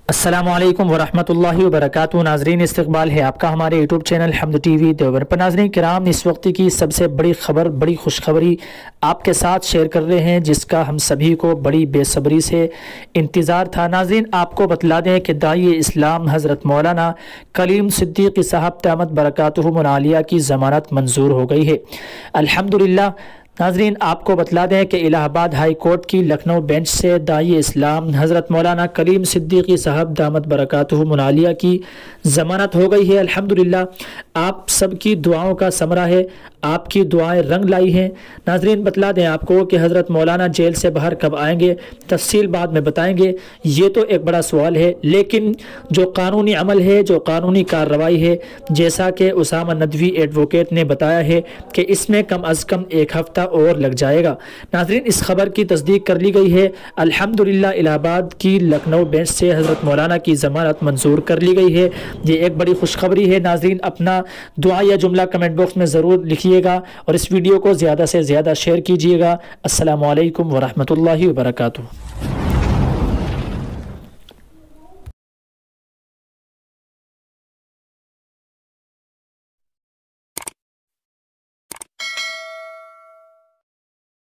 अस्सलामु अलैकुम वरहमतुल्लाहि वबरकातुहू। नाजरीन, इस्तकबाल है आपका हमारे यूट्यूब चैनल हमद टीवी देवबंद पर। नाजरीन किराम, इस वक्त की सबसे बड़ी खबर, बड़ी खुशखबरी आपके साथ शेयर कर रहे हैं, जिसका हम सभी को बड़ी बेसब्री से इंतज़ार था। नाजरीन, आपको बतला दें कि दाई इस्लाम हज़रत मौलाना कलीम सिद्दीकी साहब दामत बरकातुहू मुनालिया की ज़मानत मंजूर हो गई है, अल्हम्दुलिल्लाह। नाजरीन, आपको बतला दें कि इलाहाबाद हाई कोर्ट की लखनऊ बेंच से दाई इस्लाम हज़रत मौलाना कलीम सिद्दीकी साहब दामत बरकातुहू मुनालिया की ज़मानत हो गई है, अल्हम्दुलिल्लाह। आप सबकी दुआओं का समरा है, आपकी दुआएं रंग लाई हैं। नाजरीन, बतला दें आपको कि हज़रत मौलाना जेल से बाहर कब आएंगे, तफसील बाद में बताएंगे। ये तो एक बड़ा सवाल है, लेकिन जो कानूनी अमल है, जो कानूनी कार्रवाई है, जैसा कि उसामा नदवी एडवोकेट ने बताया है कि इसमें कम अज़ कम एक हफ़्ता और लग जाएगा। नाजरीन, इस खबर की तस्दीक कर ली गई है, अल्हम्दुलिल्लाह। इलाहाबाद की लखनऊ बेंच से हज़रत मौलाना की ज़मानत मंजूर कर ली गई है। ये एक बड़ी खुशखबरी है। नाजरीन, अपना दुआ या जुमला कमेंट बॉक्स में ज़रूर लिखिएगा और इस वीडियो को ज़्यादा से ज़्यादा शेयर कीजिएगा। अस्सलामु अलैकुम वरहमतुल्लाहि वबरकातुहू।